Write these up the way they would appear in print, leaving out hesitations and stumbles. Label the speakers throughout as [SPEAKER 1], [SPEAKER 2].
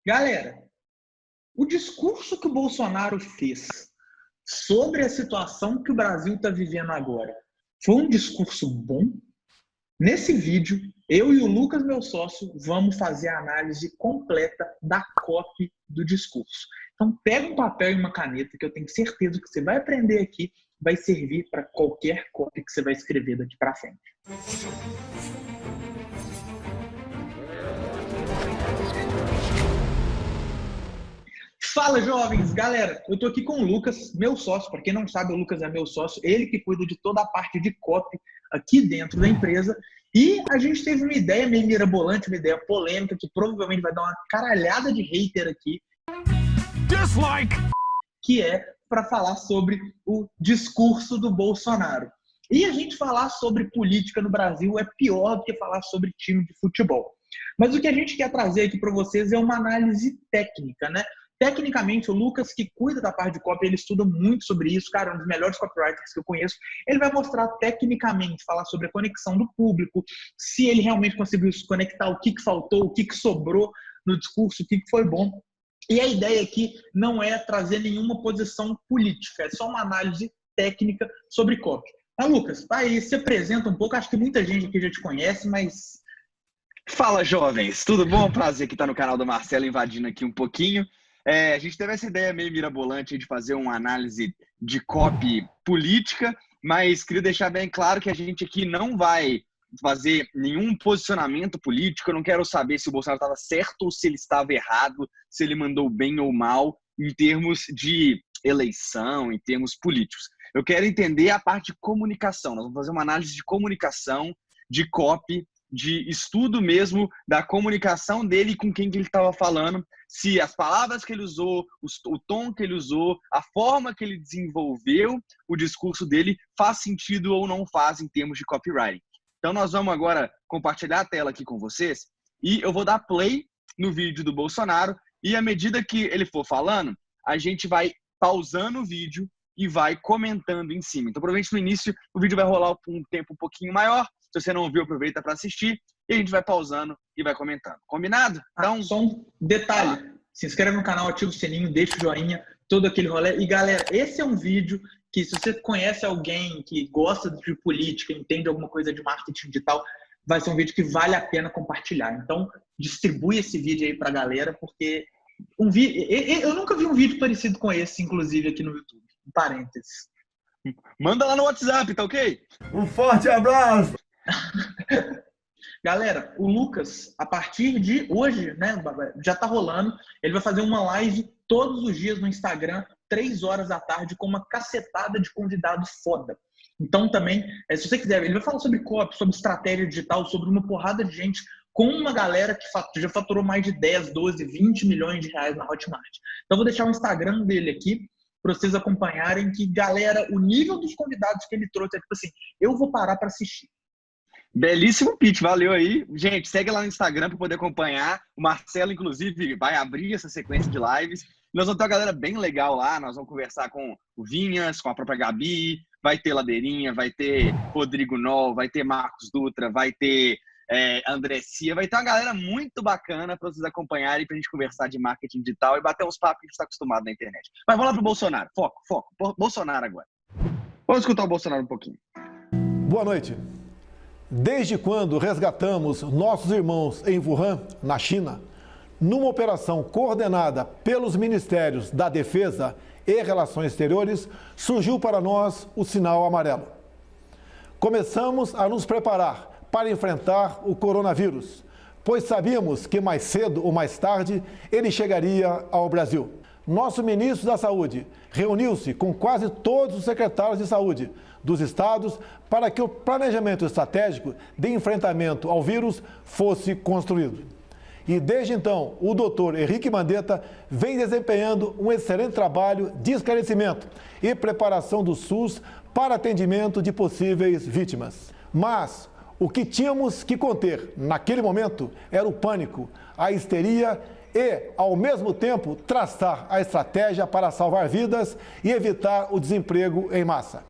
[SPEAKER 1] Galera, o discurso que o Bolsonaro fez sobre a situação que o Brasil está vivendo agora foi um discurso bom? Nesse vídeo, eu e o Lucas, meu sócio, vamos fazer a análise completa da copy do discurso. Então, pega um papel e uma caneta, que eu tenho certeza que você vai aprender aqui, vai servir para qualquer copy que você vai escrever daqui para frente. Fala, jovens! Galera, eu tô aqui com o Lucas, meu sócio. Para quem não sabe, o Lucas é meu sócio, ele que cuida de toda a parte de copy aqui dentro da empresa. E a gente teve uma ideia meio mirabolante, uma ideia polêmica, que provavelmente vai dar uma caralhada de hater aqui. Dislike! Que é para falar sobre o discurso do Bolsonaro. E a gente falar sobre política no Brasil é pior do que falar sobre time de futebol. Mas o que a gente quer trazer aqui para vocês é uma análise técnica, né? Tecnicamente, o Lucas, que cuida da parte de copy, ele estuda muito sobre isso, cara, um dos melhores copywriters que eu conheço. Ele vai mostrar tecnicamente, falar sobre a conexão do público, se ele realmente conseguiu se conectar, o que faltou, o que sobrou no discurso, o que foi bom. E a ideia aqui não é trazer nenhuma posição política, é só uma análise técnica sobre copy. Mas, Lucas, aí se apresenta um pouco, acho que muita gente aqui já te conhece, mas...
[SPEAKER 2] Fala, jovens! Tudo bom? Prazer que tá no canal do Marcelo, invadindo aqui um pouquinho. A gente teve essa ideia meio mirabolante de fazer uma análise de copy política, mas queria deixar bem claro que a gente aqui não vai fazer nenhum posicionamento político. Eu não quero saber se o Bolsonaro estava certo ou se ele estava errado, se ele mandou bem ou mal em termos de eleição, em termos políticos. Eu quero entender a parte de comunicação. Nós vamos fazer uma análise de comunicação, de copy, de estudo mesmo da comunicação dele com quem que ele estava falando, se as palavras que ele usou, o tom que ele usou, a forma que ele desenvolveu o discurso dele faz sentido ou não faz em termos de copywriting. Então nós vamos agora compartilhar a tela aqui com vocês e eu vou dar play no vídeo do Bolsonaro e à medida que ele for falando, a gente vai pausando o vídeo e vai comentando em cima. Então provavelmente no início o vídeo vai rolar por um tempo um pouquinho maior. Se você não viu, aproveita para assistir e a gente vai pausando e vai comentando. Combinado?
[SPEAKER 1] Então, só um detalhe. Se inscreve no canal, ativa o sininho, deixa o joinha, todo aquele rolê. E, galera, esse é um vídeo que, se você conhece alguém que gosta de política, entende alguma coisa de marketing digital, vai ser um vídeo que vale a pena compartilhar. Então, distribui esse vídeo aí pra galera, porque eu nunca vi um vídeo parecido com esse, inclusive, aqui no YouTube. Um parênteses.
[SPEAKER 2] Manda lá no WhatsApp, tá ok?
[SPEAKER 3] Um forte abraço!
[SPEAKER 1] Galera, o Lucas, a partir de hoje, né, já tá rolando, ele vai fazer uma live todos os dias no Instagram, 3 horas da tarde, com uma cacetada de convidados foda. Então também, se você quiser, ele vai falar sobre copy, sobre estratégia digital, sobre uma porrada de gente, com uma galera que já faturou mais de 10, 12, 20 milhões de reais na Hotmart. Então eu vou deixar o Instagram dele aqui, para vocês acompanharem, que, galera, o nível dos convidados que ele trouxe é tipo assim, eu vou parar para assistir.
[SPEAKER 2] Belíssimo pitch, valeu aí. Gente, segue lá no Instagram para poder acompanhar. O Marcelo, inclusive, vai abrir essa sequência de lives. Nós vamos ter uma galera bem legal lá. Nós vamos conversar com o Vinhas, com a própria Gabi, vai ter Ladeirinha, vai ter Rodrigo Nol, vai ter Marcos Dutra, vai ter André Cia. Vai ter uma galera muito bacana para vocês acompanharem, para a gente conversar de marketing digital e bater uns papos que a gente está acostumado na internet. Mas vamos lá para o Bolsonaro. Foco. Bolsonaro agora. Vamos escutar o Bolsonaro um pouquinho.
[SPEAKER 3] Boa noite. Desde quando resgatamos nossos irmãos em Wuhan, na China, numa operação coordenada pelos Ministérios da Defesa e Relações Exteriores, surgiu para nós o sinal amarelo. Começamos a nos preparar para enfrentar o coronavírus, pois sabíamos que mais cedo ou mais tarde ele chegaria ao Brasil. Nosso ministro da Saúde reuniu-se com quase todos os secretários de saúde dos estados para que o planejamento estratégico de enfrentamento ao vírus fosse construído. E desde então, o doutor Henrique Mandetta vem desempenhando um excelente trabalho de esclarecimento e preparação do SUS para atendimento de possíveis vítimas. Mas o que tínhamos que conter naquele momento era o pânico, a histeria e, ao mesmo tempo, traçar a estratégia para salvar vidas e evitar o desemprego em massa.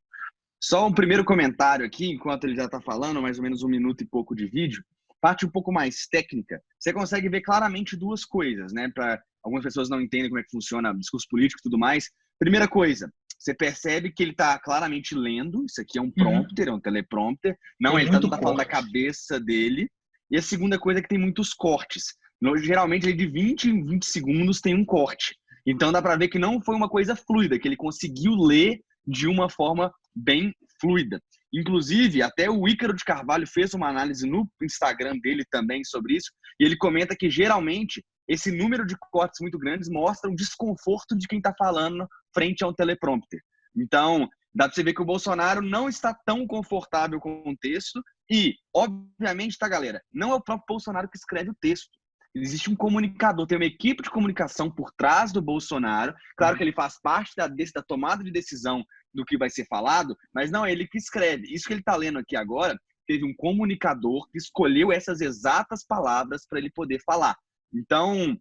[SPEAKER 2] Só um primeiro comentário aqui, enquanto ele já está falando, mais ou menos 1 minuto e pouco de vídeo. parte um pouco mais técnica, você consegue ver claramente duas coisas, né? Para algumas pessoas não entendem como é que funciona o discurso político e tudo mais. Primeira coisa, você percebe que ele está claramente lendo, isso aqui é um prompter, é um teleprompter, não, ele não está falando da cabeça dele. E a segunda coisa é que tem muitos cortes. Geralmente, de 20 em 20 segundos tem um corte. Então, dá para ver que não foi uma coisa fluida, que ele conseguiu ler de uma forma bem fluida. Inclusive, até o Ícaro de Carvalho fez uma análise no Instagram dele também sobre isso, e ele comenta que, geralmente, esse número de cortes muito grandes mostra um desconforto de quem está falando frente a um teleprompter. Então, dá para você ver que o Bolsonaro não está tão confortável com o texto e, obviamente, tá, galera, não é o próprio Bolsonaro que escreve o texto. Existe um comunicador, tem uma equipe de comunicação por trás do Bolsonaro. Claro que ele faz parte da tomada de decisão do que vai ser falado, mas não é ele que escreve. Isso que ele está lendo aqui agora, teve um comunicador que escolheu essas exatas palavras para ele poder falar. Então,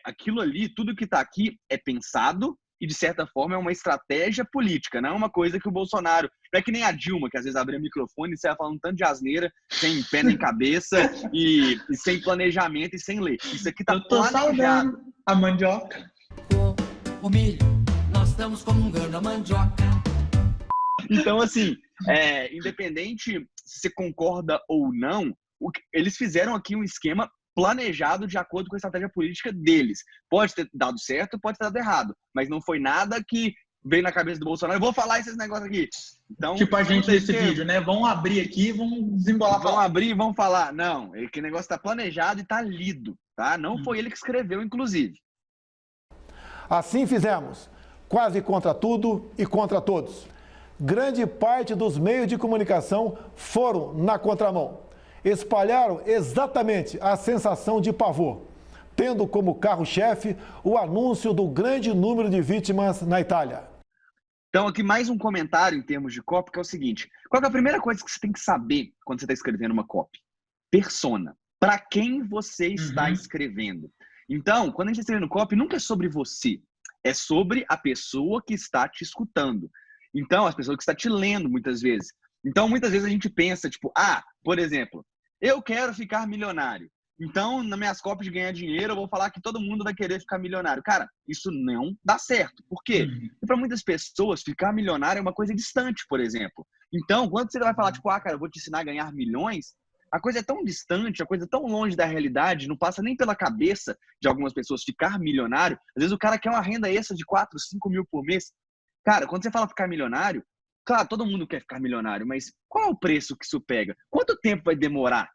[SPEAKER 2] aquilo ali, tudo que está aqui é pensado e, de certa forma, é uma estratégia política, não é uma coisa que o Bolsonaro... Não é que nem a Dilma, que às vezes abria o microfone e saia falando um tanto de asneira, sem pé nem cabeça, e sem planejamento e sem ler. Isso aqui tá planejado.
[SPEAKER 1] A mandioca.
[SPEAKER 4] O milho, nós estamos comungando a mandioca.
[SPEAKER 2] Então, assim, independente se você concorda ou não, eles fizeram aqui um esquema planejado de acordo com a estratégia política deles. Pode ter dado certo, pode ter dado errado, mas não foi nada que veio na cabeça do Bolsonaro. Eu vou falar esses negócios aqui. Então,
[SPEAKER 1] tipo a gente nesse vídeo, né? Vão abrir aqui e vão desembolar.
[SPEAKER 2] Vão abrir e vão falar. Não, que negócio está planejado e está lido, tá? Não foi ele que escreveu, inclusive.
[SPEAKER 3] Assim fizemos, quase contra tudo e contra todos. Grande parte dos meios de comunicação foram na contramão. Espalharam exatamente a sensação de pavor, tendo como carro-chefe o anúncio do grande número de vítimas na Itália.
[SPEAKER 2] Então, aqui mais um comentário em termos de copy, que é o seguinte. Qual é a primeira coisa que você tem que saber quando você está escrevendo uma copy? Persona. Para quem você está escrevendo. Então, quando a gente está escrevendo copy, nunca é sobre você. É sobre a pessoa que está te escutando. Então, as pessoas que estão te lendo, muitas vezes. Então, muitas vezes a gente pensa, tipo, por exemplo, eu quero ficar milionário. Então, nas minhas copies de ganhar dinheiro, eu vou falar que todo mundo vai querer ficar milionário. Cara, isso não dá certo. Por quê? Porque para muitas pessoas, ficar milionário é uma coisa distante, por exemplo. Então, quando você vai falar, tipo, cara, eu vou te ensinar a ganhar milhões, a coisa é tão distante, a coisa é tão longe da realidade, não passa nem pela cabeça de algumas pessoas ficar milionário. Às vezes o cara quer uma renda extra de 4, 5 mil por mês. Cara, quando você fala ficar milionário, claro, todo mundo quer ficar milionário, mas qual é o preço que isso pega? Quanto tempo vai demorar?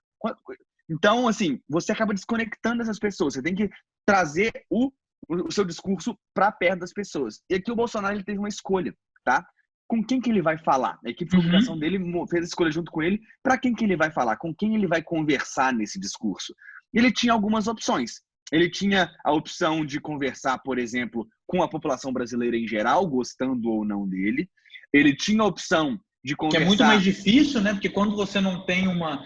[SPEAKER 2] Então, assim, você acaba desconectando essas pessoas. Você tem que trazer o seu discurso para perto das pessoas. E aqui o Bolsonaro ele teve uma escolha, tá? Com quem que ele vai falar? A equipe de comunicação dele fez a escolha junto com ele. Para quem que ele vai falar? Com quem ele vai conversar nesse discurso? Ele tinha algumas opções. Ele tinha a opção de conversar, por exemplo, com a população brasileira em geral, gostando ou não dele. Ele tinha a opção de conversar...
[SPEAKER 1] Que é muito mais difícil, né? Porque quando você não tem uma...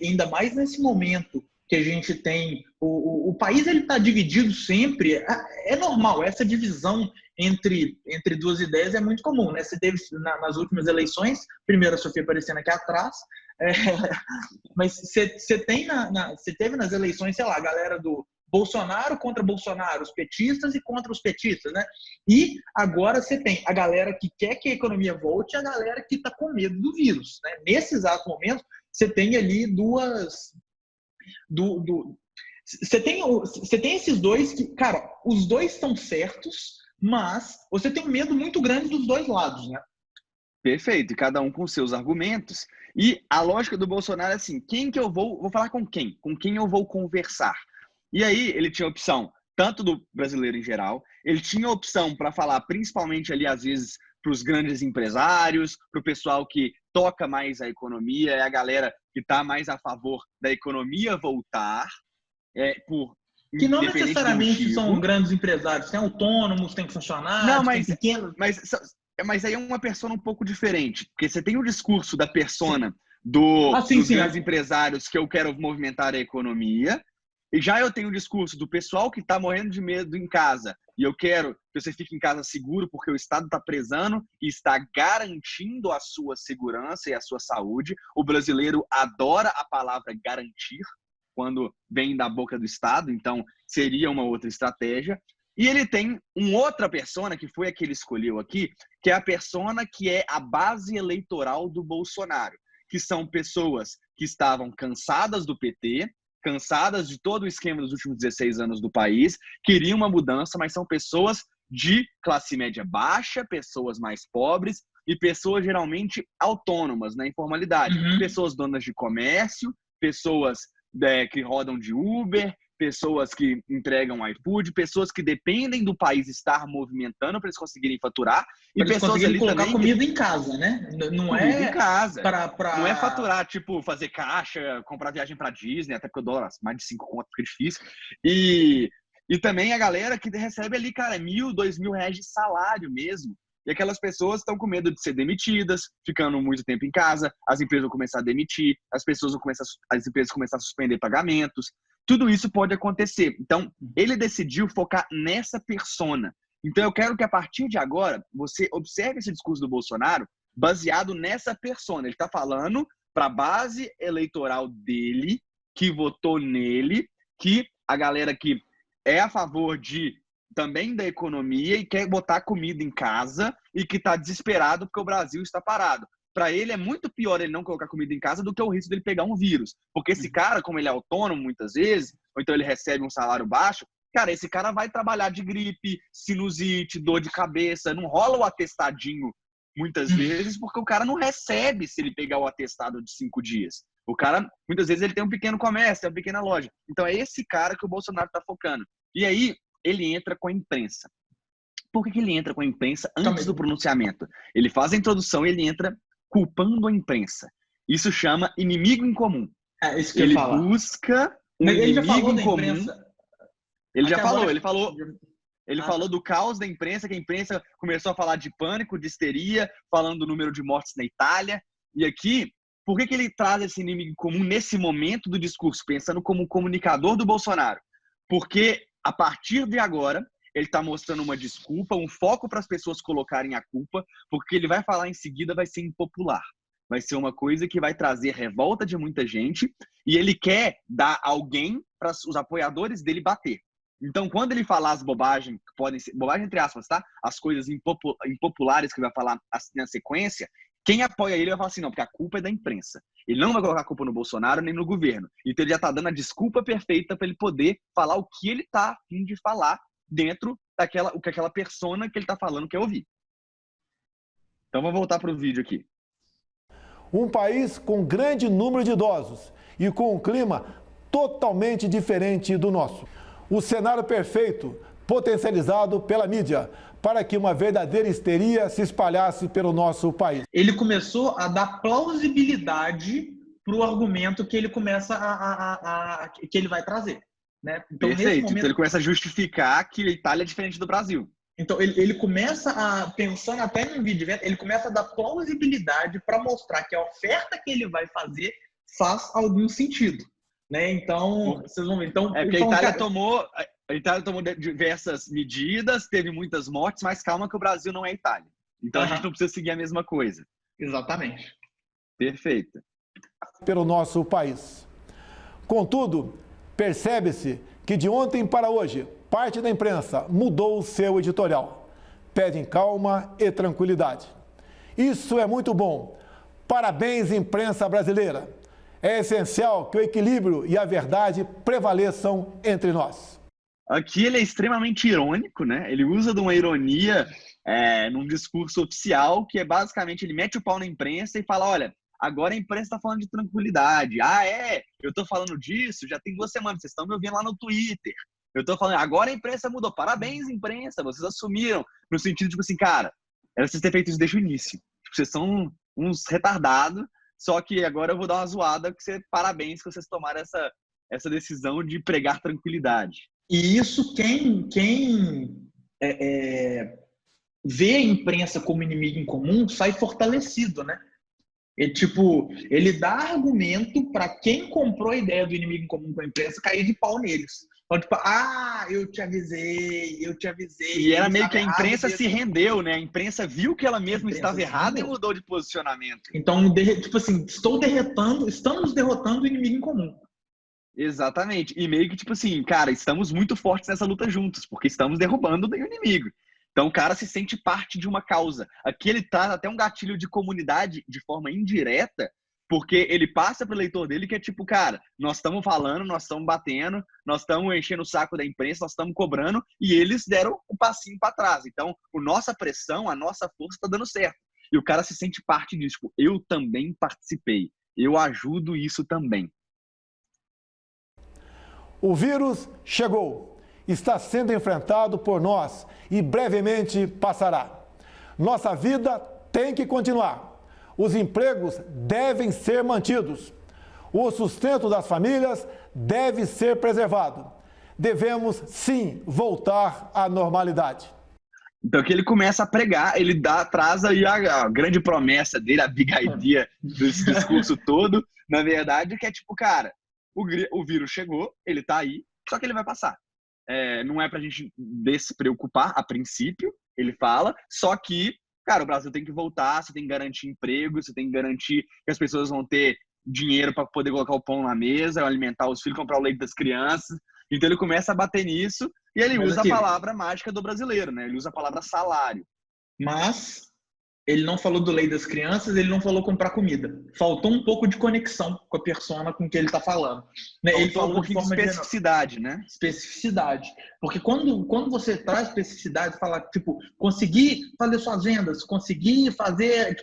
[SPEAKER 1] ainda mais nesse momento que a gente tem... O país ele está dividido sempre. É normal, essa divisão entre duas ideias é muito comum, né? Você teve nas últimas eleições, primeiro a Sofia aparecendo aqui atrás, mas você teve nas eleições, sei lá, a galera do Bolsonaro contra Bolsonaro, os petistas e contra os petistas, né? E agora você tem a galera que quer que a economia volte e a galera que está com medo do vírus, né? Nesse exato momento, você tem ali você tem esses dois que, cara, os dois estão certos, mas você tem um medo muito grande dos dois lados, né?
[SPEAKER 2] Perfeito, e cada um com seus argumentos. E a lógica do Bolsonaro é assim, quem que eu vou falar com quem? Com quem eu vou conversar? E aí ele tinha opção tanto do brasileiro em geral, ele tinha opção para falar principalmente ali, às vezes, para os grandes empresários, para o pessoal que toca mais a economia, é a galera que está mais a favor da economia voltar,
[SPEAKER 1] que não necessariamente são grandes empresários, tem autônomos, tem funcionários,
[SPEAKER 2] não, mas,
[SPEAKER 1] tem pequenos.
[SPEAKER 2] Mas aí é uma persona um pouco diferente, porque você tem o discurso da persona dos grandes empresários que eu quero movimentar a economia, E já eu tenho o discurso do pessoal que está morrendo de medo em casa, e eu quero que você fique em casa seguro porque o Estado está prezando e está garantindo a sua segurança e a sua saúde. O brasileiro adora a palavra garantir quando vem da boca do Estado, então seria uma outra estratégia. E ele tem uma outra persona, que foi a que ele escolheu aqui, que é a persona que é a base eleitoral do Bolsonaro, que são pessoas que estavam cansadas do PT, cansadas de todo o esquema dos últimos 16 anos do país, queriam uma mudança, mas são pessoas de classe média baixa, pessoas mais pobres e pessoas geralmente autônomas, na informalidade. Pessoas donas de comércio, pessoas que rodam de Uber, pessoas que entregam iFood, pessoas que dependem do país estar movimentando para eles conseguirem faturar, e
[SPEAKER 1] eles
[SPEAKER 2] pessoas ali
[SPEAKER 1] colocar
[SPEAKER 2] também
[SPEAKER 1] comida em casa, né? Não
[SPEAKER 2] comida
[SPEAKER 1] é
[SPEAKER 2] em casa.
[SPEAKER 1] pra...
[SPEAKER 2] Não é faturar, tipo, fazer caixa, comprar viagem para Disney, até porque o dólar mais de 5 conto fica difícil. E também a galera que recebe ali, cara, R$1.000, R$2.000 de salário mesmo. E aquelas pessoas estão com medo de ser demitidas, ficando muito tempo em casa, as empresas vão começar a demitir, as empresas vão começar a suspender pagamentos. Tudo isso pode acontecer. Então, ele decidiu focar nessa persona. Então, eu quero que a partir de agora, você observe esse discurso do Bolsonaro baseado nessa persona. Ele está falando para a base eleitoral dele, que votou nele, que a galera que é a favor também da economia e quer botar comida em casa e que está desesperado porque o Brasil está parado. Para ele é muito pior ele não colocar comida em casa do que o risco dele pegar um vírus. Porque esse cara, como ele é autônomo muitas vezes, ou então ele recebe um salário baixo, cara, esse cara vai trabalhar de gripe, sinusite, dor de cabeça, não rola o atestadinho muitas vezes, porque o cara não recebe se ele pegar o atestado de 5 dias. O cara, muitas vezes, ele tem um pequeno comércio, tem uma pequena loja. Então é esse cara que o Bolsonaro está focando. E aí, ele entra com a imprensa. Por que ele entra com a imprensa antes do pronunciamento? Ele faz a introdução e ele entra culpando a imprensa. Isso chama inimigo em comum.
[SPEAKER 1] É isso que
[SPEAKER 2] ele
[SPEAKER 1] eu falo.
[SPEAKER 2] Busca um
[SPEAKER 1] Ele já
[SPEAKER 2] inimigo
[SPEAKER 1] falou
[SPEAKER 2] em comum.
[SPEAKER 1] imprensa.
[SPEAKER 2] Ele já falou,
[SPEAKER 1] Agora...
[SPEAKER 2] ele falou do caos da imprensa, que a imprensa começou a falar de pânico, de histeria, falando do número de mortes na Itália. E aqui, por que ele traz esse inimigo em comum nesse momento do discurso, pensando como comunicador do Bolsonaro? Porque a partir de agora, ele está mostrando uma desculpa, um foco para as pessoas colocarem a culpa, porque ele vai falar em seguida vai ser impopular. Vai ser uma coisa que vai trazer revolta de muita gente e ele quer dar alguém para os apoiadores dele bater. Então, quando ele falar as bobagens, que podem ser, bobagem entre aspas, tá? As coisas impopulares que ele vai falar assim na sequência, quem apoia ele vai falar assim, não, porque a culpa é da imprensa. Ele não vai colocar a culpa no Bolsonaro nem no governo. Então, ele já está dando a desculpa perfeita para ele poder falar o que ele está a fim de falar dentro o que aquela persona que ele está falando quer ouvir. Então, vou voltar para o vídeo aqui.
[SPEAKER 3] Um país com grande número de idosos e com um clima totalmente diferente do nosso. O cenário perfeito, potencializado pela mídia, para que uma verdadeira histeria se espalhasse pelo nosso país.
[SPEAKER 1] Ele começou a dar plausibilidade para o argumento que ele começa que ele vai trazer. Né? Então,
[SPEAKER 2] perfeito.
[SPEAKER 1] nesse momento...
[SPEAKER 2] Então, ele começa a justificar que a Itália é diferente do Brasil.
[SPEAKER 1] Então, ele começa a, pensando até em vídeo, ele começa a dar plausibilidade para mostrar que a oferta que ele vai fazer faz algum sentido. Né? Então, vocês vão ver. Então,
[SPEAKER 2] porque a Itália tomou diversas medidas, teve muitas mortes, mas calma que o Brasil não é Itália. Então, a gente não precisa seguir a mesma coisa.
[SPEAKER 1] Exatamente.
[SPEAKER 2] Perfeito.
[SPEAKER 3] Pelo nosso país. Contudo, percebe-se que de ontem para hoje, parte da imprensa mudou o seu editorial. Pedem calma e tranquilidade. Isso é muito bom. Parabéns, imprensa brasileira. É essencial que o equilíbrio e a verdade prevaleçam entre nós.
[SPEAKER 2] Aqui ele é extremamente irônico, né? Ele usa de uma ironia num discurso oficial, que é basicamente, ele mete o pau na imprensa e fala, olha, agora a imprensa está falando de tranquilidade. Eu estou falando disso, já tem 2 semanas, vocês estão me ouvindo lá no Twitter. Eu estou falando, agora a imprensa mudou. Parabéns, imprensa, vocês assumiram. No sentido, tipo assim, cara, era vocês terem feito isso desde o início. Tipo, vocês são uns retardados, só que agora eu vou dar uma zoada, que parabéns que vocês tomaram essa decisão de pregar tranquilidade.
[SPEAKER 1] E isso, quem vê a imprensa como inimigo em comum, sai fortalecido, né? Ele dá argumento para quem comprou a ideia do inimigo em comum com a imprensa cair de pau neles. Então, eu te avisei.
[SPEAKER 2] E era meio que a imprensa se rendeu, né? A imprensa viu que ela mesma estava errada e mudou de posicionamento.
[SPEAKER 1] Então, estamos derrotando o inimigo em comum.
[SPEAKER 2] Exatamente. E meio que, cara, estamos muito fortes nessa luta juntos, porque estamos derrubando o inimigo. Então, o cara se sente parte de uma causa. Aqui ele traz até um gatilho de comunidade de forma indireta, porque ele passa para o eleitor dele que é cara, nós estamos falando, nós estamos batendo, nós estamos enchendo o saco da imprensa, nós estamos cobrando, e eles deram um passinho para trás. Então, a nossa pressão, a nossa força está dando certo. E o cara se sente parte disso. Eu também participei. Eu ajudo isso também.
[SPEAKER 3] O vírus chegou, está sendo enfrentado por nós e brevemente passará. Nossa vida tem que continuar. Os empregos devem ser mantidos. O sustento das famílias deve ser preservado. Devemos, sim, voltar à normalidade.
[SPEAKER 2] Então, que ele começa a pregar, ele traz aí a grande promessa dele, a big idea desse discurso todo, na verdade, que é cara, o vírus chegou, ele tá aí, só que ele vai passar. Não é pra gente despreocupar a princípio, ele fala, só que, cara, o Brasil tem que voltar, você tem que garantir emprego, você tem que garantir que as pessoas vão ter dinheiro para poder colocar o pão na mesa, alimentar os filhos, comprar o leite das crianças. Então ele começa a bater nisso e ele usa a palavra mágica do brasileiro, né? Ele usa a palavra salário.
[SPEAKER 1] Mas ele não falou do leite das crianças, ele não falou comprar comida. Faltou um pouco de conexão com a persona com que ele está falando.
[SPEAKER 2] Ele falou um pouquinho de especificidade, né?
[SPEAKER 1] Especificidade. Porque quando você traz especificidade, fala, conseguir fazer suas vendas, conseguir fazer,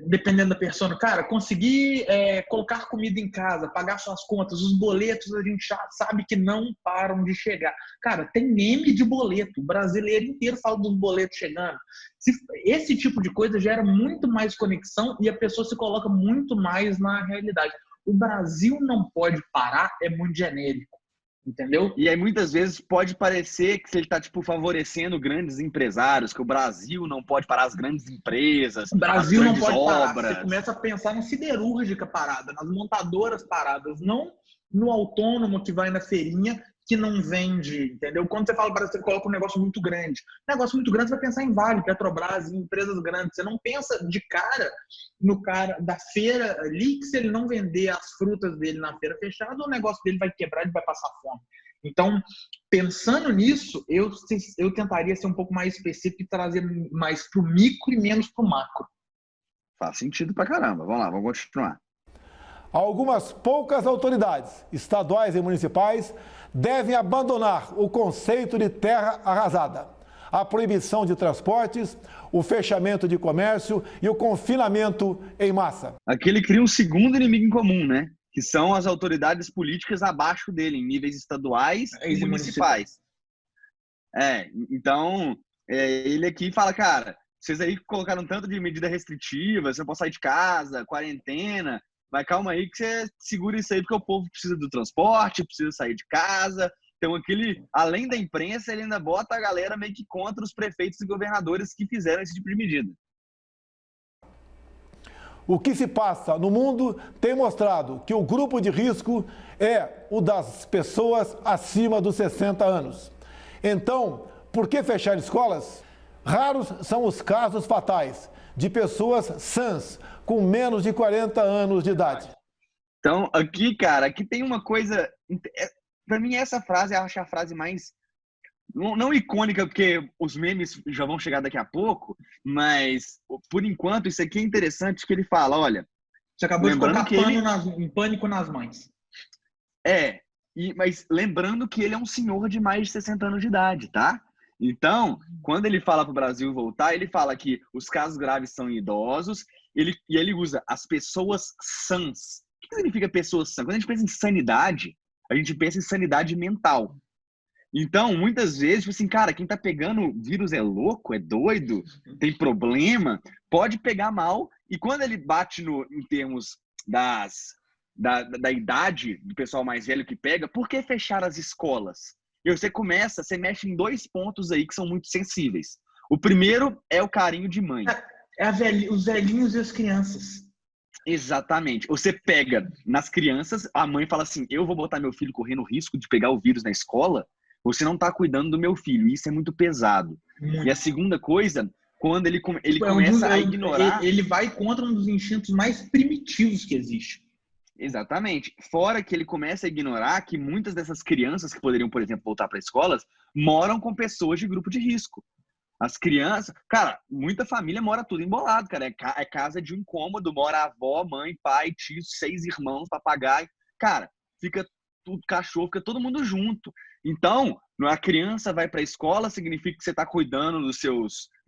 [SPEAKER 1] dependendo da persona, cara, conseguir colocar comida em casa, pagar suas contas, os boletos a gente já sabe que não param de chegar. Cara, tem meme de boleto, o brasileiro inteiro fala dos boletos chegando. Esse tipo de coisa gera muito mais conexão e a pessoa se coloca muito mais na realidade. O Brasil não pode parar, é muito genérico. Entendeu?
[SPEAKER 2] E aí muitas vezes pode parecer que ele está favorecendo grandes empresários, que o Brasil não pode parar as grandes empresas,
[SPEAKER 1] o Brasil
[SPEAKER 2] as
[SPEAKER 1] não
[SPEAKER 2] grandes
[SPEAKER 1] pode
[SPEAKER 2] obras.
[SPEAKER 1] Parar. Você começa a pensar na siderúrgica parada, nas montadoras paradas, não no autônomo que vai na feirinha que não vende, entendeu? Quando você fala Brasil, você coloca um negócio muito grande. Um negócio muito grande, você vai pensar em Vale, Petrobras, em empresas grandes. Você não pensa de cara no cara da feira ali, que se ele não vender as frutas dele na feira fechada, o negócio dele vai quebrar, ele vai passar fome. Então, pensando nisso, eu tentaria ser um pouco mais específico e trazer mais para o micro e menos para o macro.
[SPEAKER 2] Faz sentido pra caramba. Vamos lá, vamos continuar.
[SPEAKER 3] Algumas poucas autoridades, estaduais e municipais, devem abandonar o conceito de terra arrasada, a proibição de transportes, o fechamento de comércio e o confinamento em massa.
[SPEAKER 2] Aqui ele cria um segundo inimigo em comum, né? Que são as autoridades políticas abaixo dele, em níveis estaduais e municipais. Então, ele aqui fala, cara, vocês aí colocaram tanto de medida restritiva, você não pode sair de casa, quarentena, mas calma aí que você segura isso aí, porque o povo precisa do transporte, precisa sair de casa. Então, além da imprensa, ele ainda bota a galera meio que contra os prefeitos e governadores que fizeram esse tipo de medida.
[SPEAKER 3] O que se passa no mundo tem mostrado que o grupo de risco é o das pessoas acima dos 60 anos. Então, por que fechar escolas? Raros são os casos fatais de pessoas sãs com menos de 40 anos de idade.
[SPEAKER 2] Então, aqui, cara, aqui tem uma coisa... Para mim, essa frase, eu acho a frase mais... Não icônica, porque os memes já vão chegar daqui a pouco, mas, por enquanto, isso aqui é interessante, que ele fala, olha...
[SPEAKER 1] Você acabou de colocar pânico nas mães.
[SPEAKER 2] Mas lembrando que ele é um senhor de mais de 60 anos de idade, tá? Então, quando ele fala para o Brasil voltar, ele fala que os casos graves são idosos, e ele usa as pessoas sãs. O que significa pessoas sãs? Quando a gente pensa em sanidade, a gente pensa em sanidade mental. Então, muitas vezes, cara, quem tá pegando vírus é louco, é doido, tem problema, pode pegar mal. E quando ele bate em termos da idade do pessoal mais velho que pega, por que fechar as escolas? E você mexe em 2 pontos aí que são muito sensíveis. O primeiro é o carinho de mãe.
[SPEAKER 1] Os velhinhos e as crianças.
[SPEAKER 2] Exatamente. Você pega nas crianças, a mãe fala assim, eu vou botar meu filho correndo risco de pegar o vírus na escola, você não está cuidando do meu filho. Isso é muito pesado.
[SPEAKER 1] Muito.
[SPEAKER 2] E a segunda coisa, quando ele começa a ignorar...
[SPEAKER 1] Ele vai contra um dos instintos mais primitivos que existe.
[SPEAKER 2] Exatamente. Fora que ele começa a ignorar que muitas dessas crianças que poderiam, por exemplo, voltar para escolas, moram com pessoas de grupo de risco. As crianças... Cara, muita família mora tudo embolado, cara. É casa de um cômodo, mora avó, mãe, pai, tio, 6 irmãos, papagaio. Cara, fica tudo, cachorro, fica todo mundo junto. Então, a criança vai para a escola, significa que você está cuidando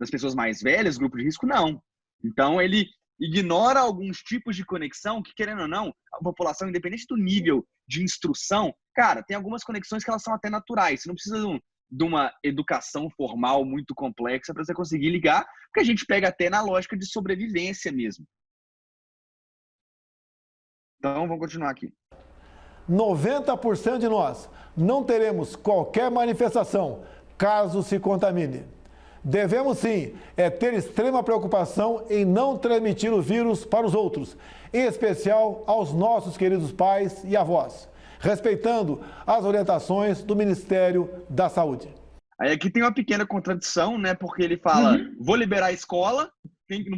[SPEAKER 2] das pessoas mais velhas, grupo de risco? Não. Então, ele ignora alguns tipos de conexão que, querendo ou não, a população, independente do nível de instrução, cara, tem algumas conexões que elas são até naturais. Você não precisa de uma educação formal muito complexa para você conseguir ligar, porque a gente pega até na lógica de sobrevivência mesmo. Então, vamos continuar aqui.
[SPEAKER 3] 90% de nós não teremos qualquer manifestação caso se contamine. Devemos sim ter extrema preocupação em não transmitir o vírus para os outros, em especial aos nossos queridos pais e avós, respeitando as orientações do Ministério da Saúde.
[SPEAKER 2] Aí aqui tem uma pequena contradição, né? Porque ele fala, vou liberar a escola,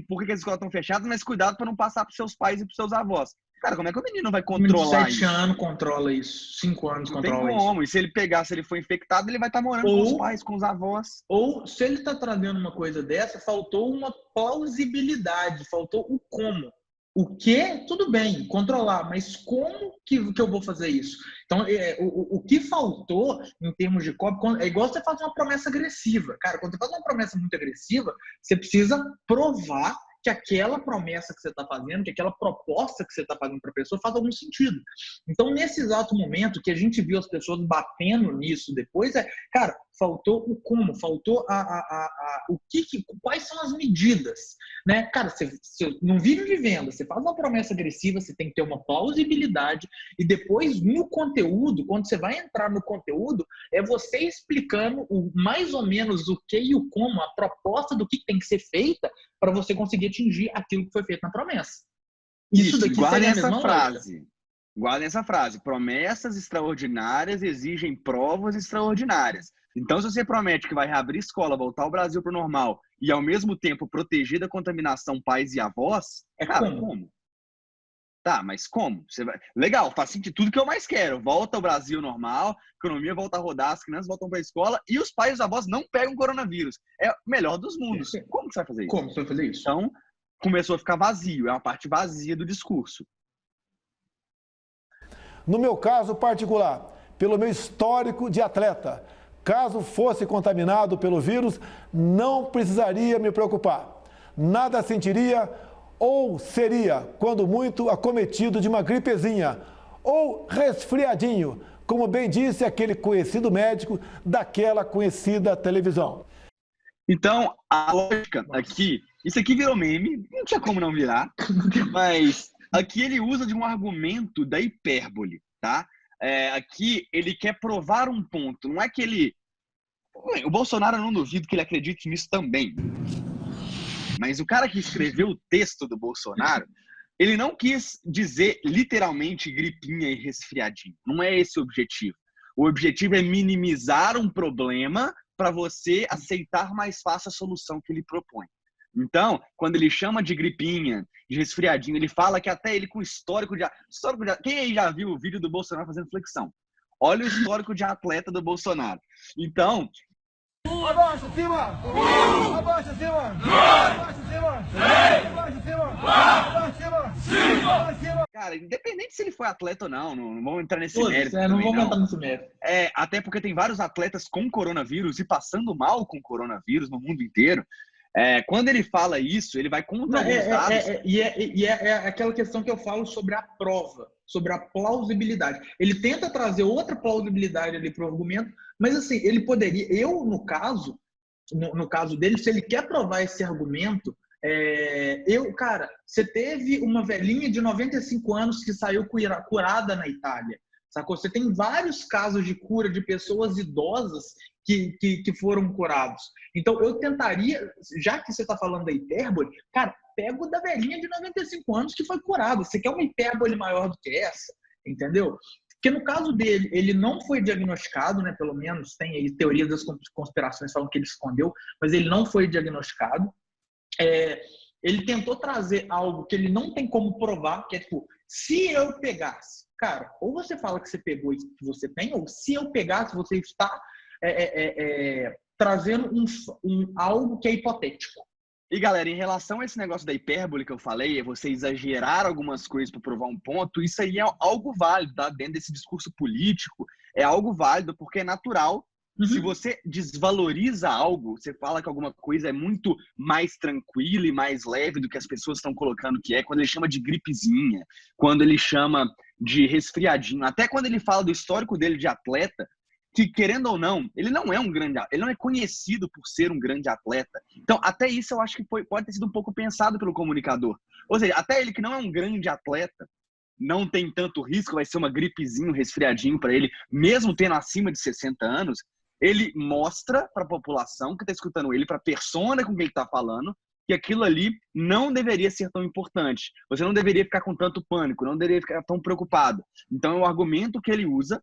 [SPEAKER 2] por que as escolas estão fechadas, mas cuidado para não passar para os seus pais e para os seus avós. Cara, como é que o menino vai controlar isso?
[SPEAKER 1] 7 anos controla isso, 5 anos
[SPEAKER 2] não
[SPEAKER 1] controla isso.
[SPEAKER 2] Não tem como, e se ele pegar, se ele for infectado, ele vai estar morando com os pais, com os avós.
[SPEAKER 1] Ou, se ele está trazendo uma coisa dessa, faltou uma plausibilidade, faltou o como. O que, tudo bem, controlar, mas como que eu vou fazer isso? Então, o que faltou em termos de COP, é igual você fazer uma promessa agressiva. Cara, quando você faz uma promessa muito agressiva, você precisa provar que aquela promessa que você está fazendo, que aquela proposta que você está fazendo para a pessoa faz algum sentido. Então, nesse exato momento que a gente viu as pessoas batendo nisso depois, cara, faltou o como, faltou quais são as medidas, né? Cara, você não vive de venda, você faz uma promessa agressiva, você tem que ter uma plausibilidade e depois no conteúdo, quando você vai entrar no conteúdo, é você explicando mais ou menos o que e o como, a proposta do que tem que ser feita para você conseguir atingir aquilo que foi feito na promessa.
[SPEAKER 2] Isso daqui guardem essa frase. Guardem essa frase. Promessas extraordinárias exigem provas extraordinárias. Então, se você promete que vai reabrir escola, voltar ao Brasil para o normal e, ao mesmo tempo, proteger da contaminação pais e avós, cara, como? Tá, mas como? Você vai... Legal, faz sentido, tudo que eu mais quero. Volta ao Brasil normal, economia volta a rodar, as crianças voltam para a escola e os pais e os avós não pegam coronavírus. É o melhor dos mundos. Como que você vai fazer isso?
[SPEAKER 1] Como você vai fazer isso?
[SPEAKER 2] Então, começou a ficar vazio, é uma parte vazia do discurso.
[SPEAKER 3] No meu caso particular, pelo meu histórico de atleta, caso fosse contaminado pelo vírus, não precisaria me preocupar. Nada sentiria ou seria, quando muito, acometido de uma gripezinha ou resfriadinho, como bem disse aquele conhecido médico daquela conhecida televisão.
[SPEAKER 2] Então, a lógica aqui, isso aqui virou meme, não tinha como não virar, mas aqui ele usa de um argumento da hipérbole, tá? Aqui ele quer provar um ponto, não é que ele... O Bolsonaro, eu não duvido que ele acredite nisso também. Mas o cara que escreveu o texto do Bolsonaro, ele não quis dizer literalmente gripinha e resfriadinho. Não é esse o objetivo. O objetivo é minimizar um problema para você aceitar mais fácil a solução que ele propõe. Então, quando ele chama de gripinha, de resfriadinho, ele fala que até ele com histórico de... Quem aí já viu o vídeo do Bolsonaro fazendo flexão? Olha o histórico de atleta do Bolsonaro. Então...
[SPEAKER 5] Abaixa, cima! Abaixa, cima! Abaixa, cima! Abaixa, cima! Abaixa, cima!
[SPEAKER 2] Cara, independente se ele foi atleta ou não vamos entrar nesse mérito.
[SPEAKER 1] Não vamos entrar nesse mérito.
[SPEAKER 2] Até porque tem vários atletas com coronavírus e passando mal com coronavírus no mundo inteiro. Quando ele fala isso, ele vai contra os dados.
[SPEAKER 1] É aquela questão que eu falo sobre a prova, sobre a plausibilidade. Ele tenta trazer outra plausibilidade ali para o argumento, mas assim, ele poderia... no caso dele, se ele quer provar esse argumento, cara, você teve uma velhinha de 95 anos que saiu curada na Itália. Sacou? Você tem vários casos de cura de pessoas idosas que foram curados. Então, eu tentaria, já que você está falando da hipérbole, cara, pega o da velhinha de 95 anos que foi curada. Você quer uma hipérbole maior do que essa? Entendeu? Porque no caso dele, ele não foi diagnosticado, né? Pelo menos tem aí teorias das conspirações falam que ele escondeu, mas ele não foi diagnosticado. Ele tentou trazer algo que ele não tem como provar, que é tipo, se eu pegasse, cara, ou você fala que você pegou e que você tem, ou se eu pegasse, você está trazendo algo que é hipotético.
[SPEAKER 2] E galera, em relação a esse negócio da hipérbole que eu falei, é você exagerar algumas coisas para provar um ponto, isso aí é algo válido, tá? Dentro desse discurso político, é algo válido porque é natural. Se você desvaloriza algo, você fala que alguma coisa é muito mais tranquila e mais leve do que as pessoas estão colocando que é, quando ele chama de gripezinha, quando ele chama de resfriadinho, até quando ele fala do histórico dele de atleta, que querendo ou não, ele não é conhecido por ser um grande atleta. Então, até isso eu acho que pode ter sido um pouco pensado pelo comunicador. Ou seja, até ele que não é um grande atleta, não tem tanto risco, vai ser uma gripezinha, um resfriadinho para ele, mesmo tendo acima de 60 anos, ele mostra para a população que está escutando ele, para a persona com quem ele está falando, que aquilo ali não deveria ser tão importante. Você não deveria ficar com tanto pânico, não deveria ficar tão preocupado. Então, o argumento que ele usa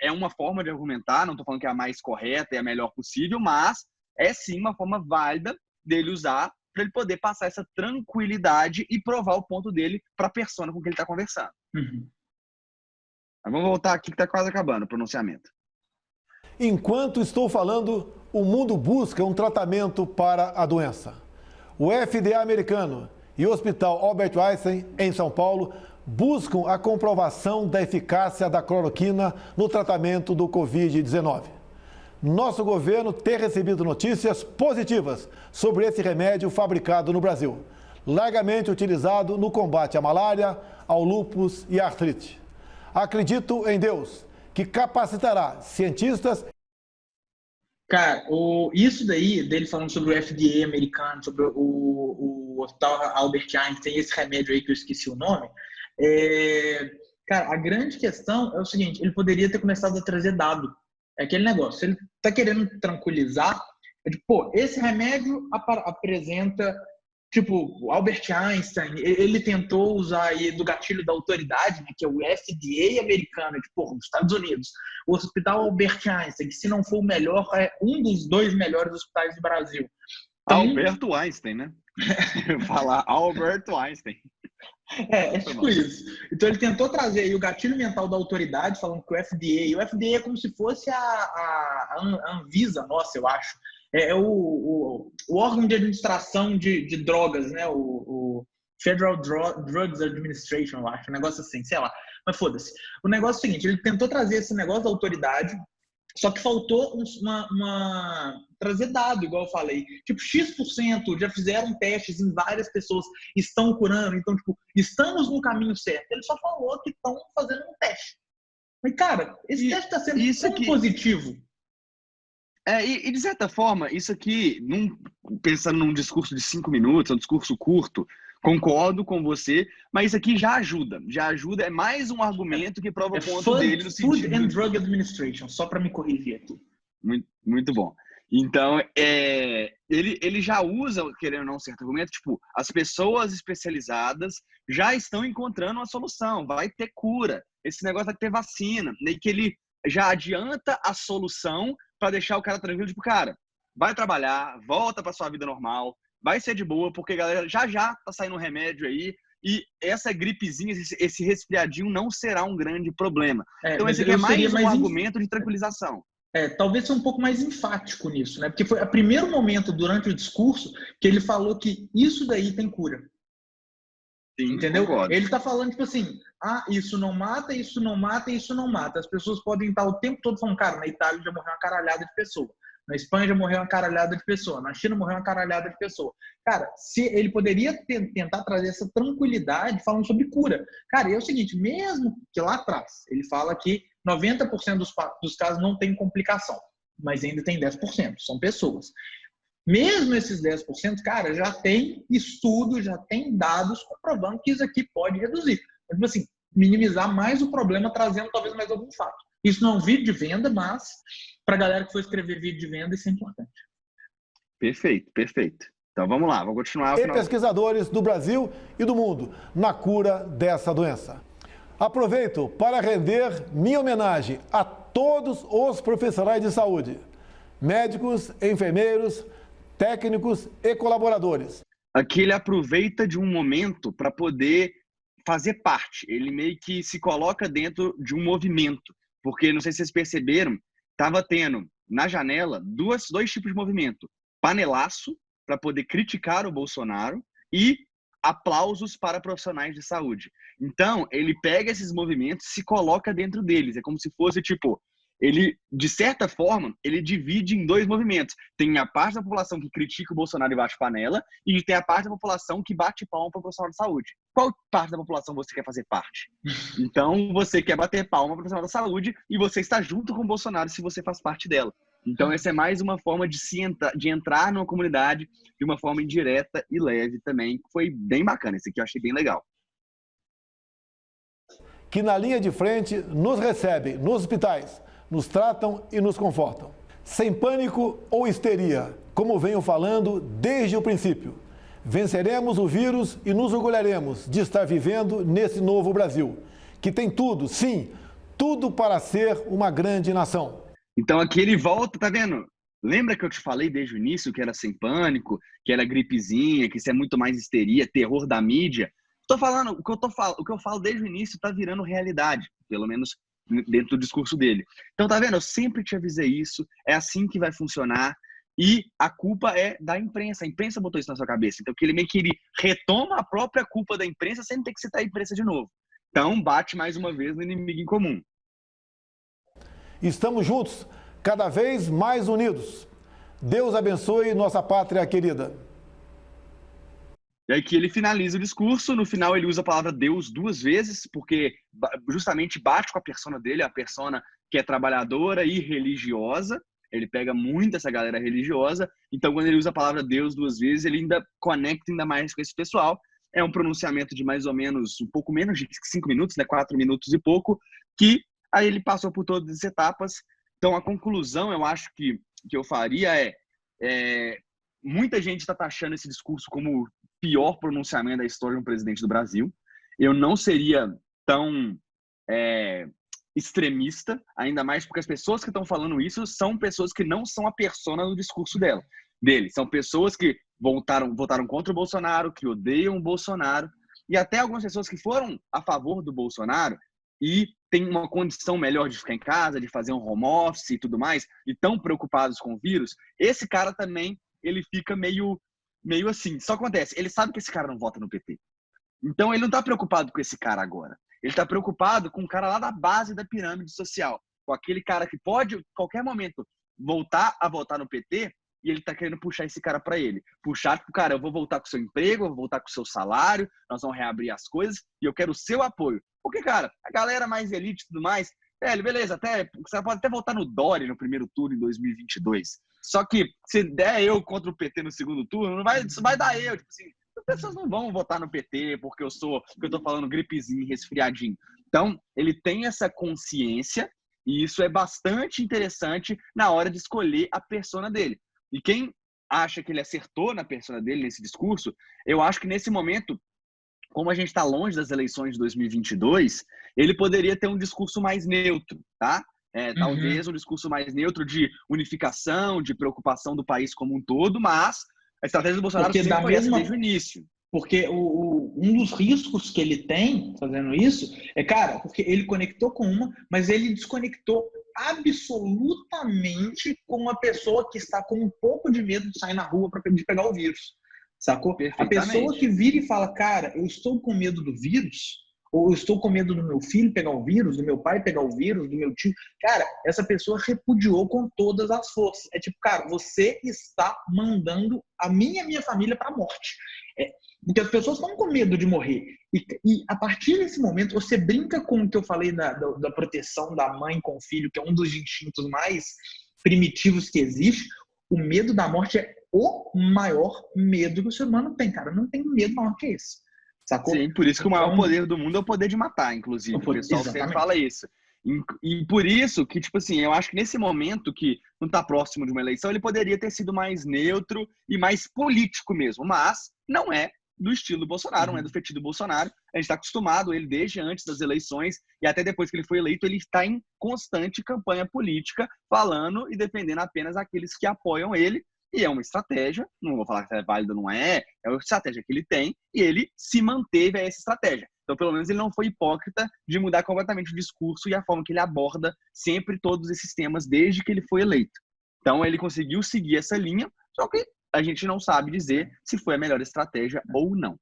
[SPEAKER 2] é uma forma de argumentar, não estou falando que é a mais correta e a melhor possível, mas é sim uma forma válida dele usar para ele poder passar essa tranquilidade e provar o ponto dele para a persona com quem ele está conversando. Mas vamos voltar aqui que está quase acabando o pronunciamento.
[SPEAKER 3] Enquanto estou falando, o mundo busca um tratamento para a doença. O FDA americano e o Hospital Albert Einstein, em São Paulo, buscam a comprovação da eficácia da cloroquina no tratamento do Covid-19. Nosso governo tem recebido notícias positivas sobre esse remédio fabricado no Brasil, largamente utilizado no combate à malária, ao lúpus e à artrite. Acredito em Deus, que capacitará cientistas.
[SPEAKER 1] Cara, isso dele falando sobre o FDA americano, sobre o Hospital Albert Einstein, esse remédio aí que eu esqueci o nome, cara, a grande questão é o seguinte, ele poderia ter começado a trazer dado. É aquele negócio, ele tá querendo tranquilizar, esse remédio apresenta, o Albert Einstein, ele tentou usar aí do gatilho da autoridade, né, que é o FDA americano, os Estados Unidos, o Hospital Albert Einstein, que se não for o melhor, é um dos 2 melhores hospitais do Brasil. Então,
[SPEAKER 2] Alberto Einstein, né? Falar Alberto Einstein.
[SPEAKER 1] Tipo isso. Então ele tentou trazer aí o gatilho mental da autoridade, falando que o FDA é como se fosse a Anvisa, nossa, eu acho. É o órgão de administração de drogas, né? O Federal Drugs Administration, eu acho. Um negócio assim, sei lá. Mas foda-se. O negócio é o seguinte, ele tentou trazer esse negócio da autoridade, só que faltou trazer dado, igual eu falei. X% já fizeram testes em várias pessoas, estão curando. Então, estamos no caminho certo. Ele só falou que estão fazendo um teste. Mas, cara, esse teste está sendo positivo.
[SPEAKER 2] E de certa forma, isso aqui, pensando num discurso de 5 minutos, um discurso curto, concordo com você, mas isso aqui já ajuda, é mais um argumento que prova o ponto dele no sentido...
[SPEAKER 1] Food and Drug Administration, só para me corrigir aqui.
[SPEAKER 2] Muito, muito bom. Então, ele já usa, querendo ou não, um certo argumento, as pessoas especializadas já estão encontrando uma solução, vai ter cura, esse negócio vai ter vacina, e que ele já adianta a solução para deixar o cara tranquilo, cara, vai trabalhar, volta para sua vida normal, vai ser de boa, porque, galera, já tá saindo um remédio aí, e essa gripezinha, esse resfriadinho não será um grande problema. Então, esse aqui é mais um argumento de tranquilização.
[SPEAKER 1] Talvez ser um pouco mais enfático nisso, né? Porque foi o primeiro momento durante o discurso que ele falou que isso daí tem cura.
[SPEAKER 2] Sim,
[SPEAKER 1] entendeu?
[SPEAKER 2] Concordo.
[SPEAKER 1] Ele tá falando, isso não mata, isso não mata, isso não mata. As pessoas podem estar o tempo todo falando, cara, na Itália já morreu uma caralhada de pessoa. Na Espanha já morreu uma caralhada de pessoa. Na China morreu uma caralhada de pessoa. Cara, se ele poderia tentar trazer essa tranquilidade falando sobre cura. Cara, e é o seguinte, mesmo que lá atrás ele fala que 90% dos casos não tem complicação, mas ainda tem 10%, são pessoas. Mesmo esses 10%, cara, já tem estudo, já tem dados comprovando que isso aqui pode reduzir. Então, minimizar mais o problema, trazendo talvez mais algum fato. Isso não é um vídeo de venda, mas para a galera que for escrever vídeo de venda, isso é importante.
[SPEAKER 2] Perfeito, perfeito. Então vamos lá, vou continuar.
[SPEAKER 3] E pesquisadores do Brasil e do mundo na cura dessa doença. Aproveito para render minha homenagem a todos os profissionais de saúde, médicos, enfermeiros, técnicos e colaboradores.
[SPEAKER 2] Aqui ele aproveita de um momento para poder fazer parte. Ele meio que se coloca dentro de um movimento. Porque, não sei se vocês perceberam, estava tendo na janela dois tipos de movimento. Panelaço, para poder criticar o Bolsonaro, e aplausos para profissionais de saúde. Então, ele pega esses movimentos e se coloca dentro deles. É como se fosse, tipo, ele, de certa forma, ele divide em dois movimentos. Tem a parte da população que critica o Bolsonaro e bate panela, e tem a parte da população que bate palma para o profissional de saúde. Qual parte da população você quer fazer parte? Então, você quer bater palma para o profissional da saúde e você está junto com o Bolsonaro se você faz parte dela. Então, essa é mais uma forma de entrar numa comunidade de uma forma indireta e leve também. Foi bem bacana. Esse aqui eu achei bem legal.
[SPEAKER 3] Que na linha de frente nos recebem nos hospitais, nos tratam e nos confortam. Sem pânico ou histeria, como venho falando desde o princípio. Venceremos o vírus e nos orgulharemos de estar vivendo nesse novo Brasil, que tem tudo, sim, tudo para ser uma grande nação.
[SPEAKER 2] Então aqui ele volta, tá vendo? Lembra que eu te falei desde o início que era sem pânico, que era gripezinha, que isso é muito mais histeria, terror da mídia? Tô falando, o que eu falo desde o início tá virando realidade, pelo menos dentro do discurso dele. Então tá vendo? Eu sempre te avisei isso, é assim que vai funcionar e a culpa é da imprensa. A imprensa botou isso na sua cabeça. Então que ele meio que ele retoma a própria culpa da imprensa sem ter que citar a imprensa de novo. Então bate mais uma vez no inimigo em comum.
[SPEAKER 3] Estamos juntos, cada vez mais unidos. Deus abençoe nossa pátria querida.
[SPEAKER 2] E aí que ele finaliza o discurso, no final ele usa a palavra Deus 2 vezes, porque justamente bate com a persona dele, a persona que é trabalhadora e religiosa. Ele pega muito essa galera religiosa, então quando ele usa a palavra Deus 2 vezes, ele ainda conecta ainda mais com esse pessoal. É um pronunciamento de mais ou menos, um pouco menos de 5 minutos, né, 4 minutos e pouco, que aí ele passou por todas as etapas. Então a conclusão, eu acho que eu faria muita gente está taxando esse discurso como o pior pronunciamento da história de um presidente do Brasil. Eu não seria tão extremista, ainda mais porque as pessoas que estão falando isso são pessoas que não são a persona do discurso dele. São pessoas que votaram contra o Bolsonaro, que odeiam o Bolsonaro, e até algumas pessoas que foram a favor do Bolsonaro e têm uma condição melhor de ficar em casa, de fazer um home office e tudo mais, e estão preocupados com o vírus. Esse cara também, ele fica meio assim. Só acontece, ele sabe que esse cara não vota no PT. Então ele não está preocupado com esse cara agora. Ele está preocupado com o cara lá da base da pirâmide social, com aquele cara que pode, a qualquer momento, voltar a votar no PT, e ele está querendo puxar esse cara para ele. Puxar, tipo, cara, eu vou voltar com o seu emprego, eu vou voltar com o seu salário, nós vamos reabrir as coisas, e eu quero o seu apoio. Porque, cara, a galera mais elite e tudo mais, beleza, você pode até votar no Dória no primeiro turno em 2022. Só que se der eu contra o PT no segundo turno, não vai dar eu. Tipo assim, as pessoas não vão votar no PT porque eu tô falando gripezinho, resfriadinho. Então, ele tem essa consciência e isso é bastante interessante na hora de escolher a persona dele. E quem acha que ele acertou na persona dele nesse discurso, eu acho que nesse momento, como a gente está longe das eleições de 2022, ele poderia ter um discurso mais neutro, tá? Talvez um discurso mais neutro de unificação, de preocupação do país como um todo, mas a estratégia do Bolsonaro sempre foi essa desde o início.
[SPEAKER 1] Porque um dos riscos que ele tem fazendo isso cara, porque ele conectou com uma, mas ele desconectou absolutamente com uma pessoa que está com um pouco de medo de sair na rua de pegar o vírus. Sacou? A pessoa que vira e fala, cara, eu estou com medo do vírus, ou eu estou com medo do meu filho pegar o vírus, do meu pai pegar o vírus, do meu tio. Cara, essa pessoa repudiou com todas as forças. É tipo, cara, você está mandando a minha família para a morte. Porque as pessoas estão com medo de morrer. E a partir desse momento, você brinca com o que eu falei da proteção da mãe com o filho, que é um dos instintos mais primitivos que existe. O medo da morte é o maior medo que o ser humano tem, cara. Não tem medo maior que esse. Sacou?
[SPEAKER 2] Sim, por isso que o maior poder do mundo é o poder de matar, inclusive. O pessoal sempre fala isso. E por isso que, tipo assim, eu acho que nesse momento que não está próximo de uma eleição, ele poderia ter sido mais neutro e mais político mesmo, mas não é do estilo do Bolsonaro, não é do feitio do Bolsonaro. A gente está acostumado, ele desde antes das eleições e até depois que ele foi eleito, ele está em constante campanha política, falando e defendendo apenas aqueles que apoiam ele. E é uma estratégia, não vou falar que é válida, não é uma estratégia que ele tem, e ele se manteve a essa estratégia. Então, pelo menos, ele não foi hipócrita de mudar completamente o discurso e a forma que ele aborda sempre todos esses temas desde que ele foi eleito. Então, ele conseguiu seguir essa linha, só que a gente não sabe dizer se foi a melhor estratégia ou não.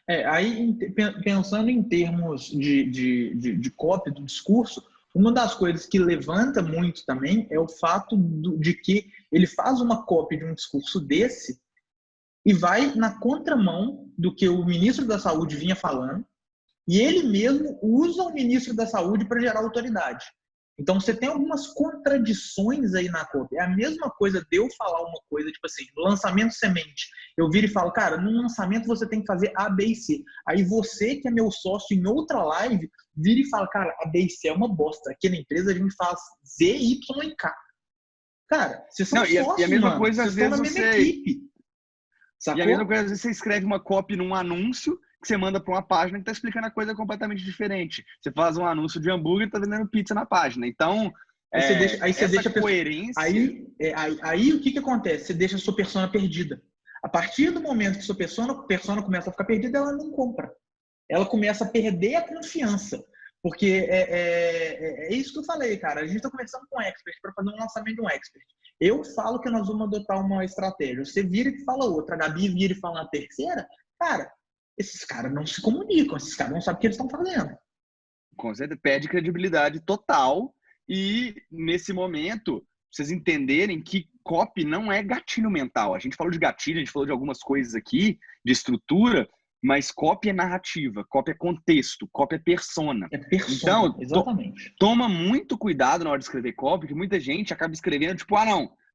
[SPEAKER 1] Aí, pensando em termos de cópia do discurso, uma das coisas que levanta muito também é o fato de que ele faz uma cópia de um discurso desse e vai na contramão do que o ministro da Saúde vinha falando, e ele mesmo usa o ministro da Saúde para gerar autoridade. Então, você tem algumas contradições aí na cópia. É a mesma coisa de eu falar uma coisa, tipo assim, lançamento semente. Eu viro e falo, cara, no lançamento você tem que fazer A, B e C. Aí você, que é meu sócio em outra live, vira e fala, cara, A, B e C é uma bosta. Aqui na empresa a gente faz Z, Y e K. Cara, vocês são sócios,
[SPEAKER 2] e a mesma
[SPEAKER 1] mano.
[SPEAKER 2] coisa, às
[SPEAKER 1] Vocês
[SPEAKER 2] vezes,
[SPEAKER 1] estão na mesma equipe. Sacou?
[SPEAKER 2] E a mesma coisa, às vezes você escreve uma copy num anúncio que você manda para uma página que está explicando a coisa completamente diferente. Você faz um anúncio de hambúrguer e está vendendo pizza na página. Então,
[SPEAKER 1] aí você deixa a
[SPEAKER 2] coerência...
[SPEAKER 1] Aí o que acontece? Você deixa a sua persona perdida. A partir do momento que sua persona começa a ficar perdida, ela não compra. Ela começa a perder a confiança. Porque é isso que eu falei, cara. A gente está conversando com um expert para fazer um lançamento de um expert. Eu falo que nós vamos adotar uma estratégia. Você vira e fala outra. A Gabi vira e fala na terceira. Cara, esses caras não se comunicam. Esses caras não sabem o que eles estão fazendo.
[SPEAKER 2] Com certeza, perde credibilidade total. E, nesse momento, vocês entenderem que copy não é gatilho mental. A gente falou de gatilho, a gente falou de algumas coisas aqui, de estrutura, mas copy é narrativa, copy é contexto, copy é persona.
[SPEAKER 1] É persona,
[SPEAKER 2] então,
[SPEAKER 1] exatamente.
[SPEAKER 2] Toma muito cuidado na hora de escrever copy, que muita gente acaba escrevendo tipo,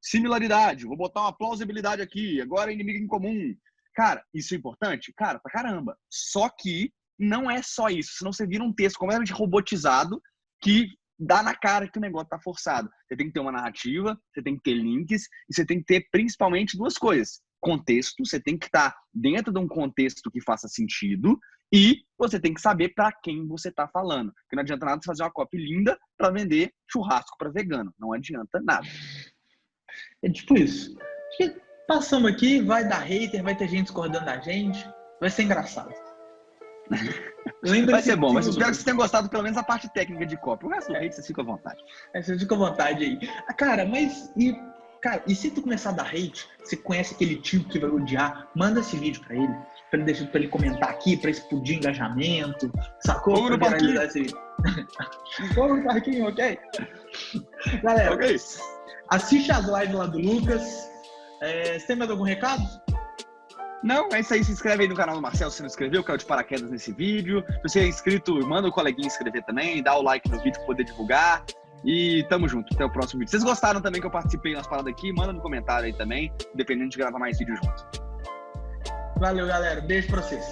[SPEAKER 2] similaridade, vou botar uma plausibilidade aqui, agora é inimigo em comum. Cara, isso é importante? Cara, pra caramba. Só que não é só isso, senão você vira um texto completamente robotizado que dá na cara que o negócio tá forçado. Você tem que ter uma narrativa, você tem que ter links e você tem que ter principalmente duas coisas. Contexto, você tem que estar dentro de um contexto que faça sentido e você tem que saber para quem você está falando. Porque não adianta nada você fazer uma copy linda para vender churrasco para vegano. Não adianta nada.
[SPEAKER 1] É tipo isso. Passamos aqui, vai dar hater, vai ter gente discordando da gente. Vai ser engraçado.
[SPEAKER 2] Vai ser bom, mas espero que vocês tenham gostado pelo menos a parte técnica de copy. O resto do hate, vocês ficam à vontade.
[SPEAKER 1] Vocês ficam à vontade aí. Cara, e se tu começar a dar hate, você conhece aquele tipo que vai odiar, manda esse vídeo pra ele, pra ele comentar aqui, pra explodir engajamento, sacou?
[SPEAKER 2] Fogo no parquinho.
[SPEAKER 1] Fogo no parquinho, ok? Galera,
[SPEAKER 2] okay.
[SPEAKER 1] Assiste as lives lá do Lucas. Você tem mais algum recado?
[SPEAKER 2] Não, é isso aí. Se inscreve aí no canal do Marcelo se não inscreveu, caiu de paraquedas nesse vídeo. Se você é inscrito, manda o coleguinha inscrever também, dá o like no vídeo pra poder divulgar. E tamo junto, até o próximo vídeo. Vocês gostaram também que eu participei nas paradas aqui? Manda no comentário aí também, dependendo de gravar mais vídeos juntos.
[SPEAKER 1] Valeu, galera. Beijo pra vocês.